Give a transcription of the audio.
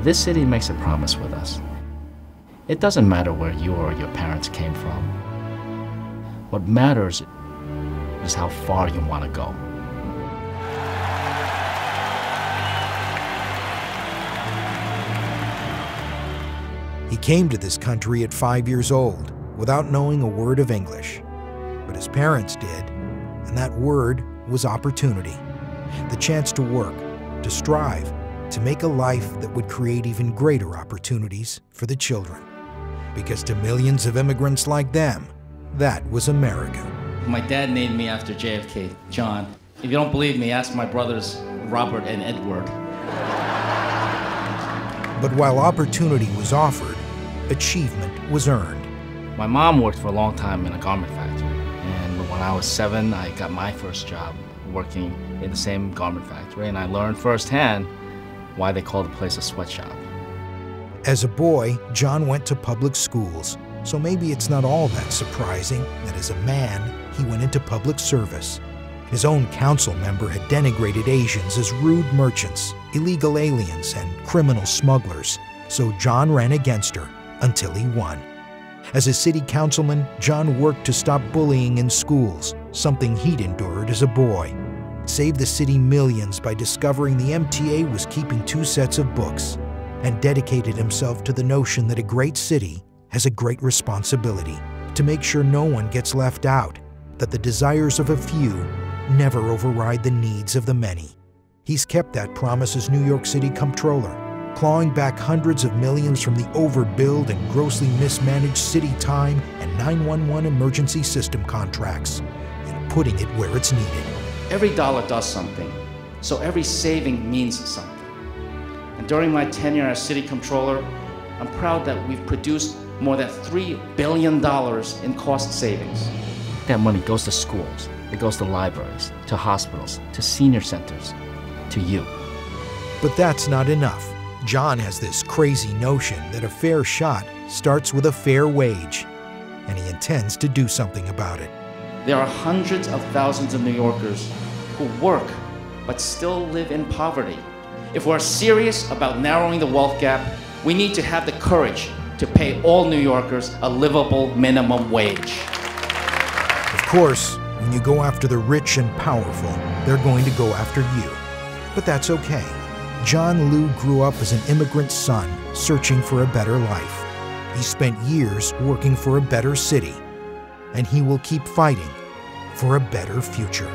This city makes a promise with us. It doesn't matter where you or your parents came from. What matters is how far you want to go. He came to this country at 5 years old without knowing a word of English. But his parents did, and that word was opportunity. The chance to work, to strive, to make a life that would create even greater opportunities for the children. Because to millions of immigrants like them, that was America. My dad named me after JFK, John. If you don't believe me, ask my brothers Robert and Edward. But while opportunity was offered, achievement was earned. My mom worked for a long time in a garment factory. And when I was 7, I got my first job working in the same garment factory, and I learned firsthand why they call the place a sweatshop. As a boy, John went to public schools, so maybe it's not all that surprising that as a man, he went into public service. His own council member had denigrated Asians as rude merchants, illegal aliens, and criminal smugglers, so John ran against her until he won. As a city councilman, John worked to stop bullying in schools, something he'd endured as a boy. Saved the city millions by discovering the MTA was keeping 2 sets of books, and dedicated himself to the notion that a great city has a great responsibility to make sure no one gets left out, that the desires of a few never override the needs of the many. He's kept that promise as New York City Comptroller, clawing back hundreds of millions from the overbilled and grossly mismanaged city time and 911 emergency system contracts, and putting it where it's needed. Every dollar does something, so every saving means something. And during my tenure as City Comptroller, I'm proud that we've produced more than $3 billion in cost savings. That money goes to schools, it goes to libraries, to hospitals, to senior centers, to you. But that's not enough. John has this crazy notion that a fair shot starts with a fair wage, and he intends to do something about it. There are hundreds of thousands of New Yorkers who work but still live in poverty. If we're serious about narrowing the wealth gap, we need to have the courage to pay all New Yorkers a livable minimum wage. Of course, when you go after the rich and powerful, they're going to go after you. But that's okay. John Liu grew up as an immigrant son searching for a better life. He spent years working for a better city, and he will keep fighting for a better future.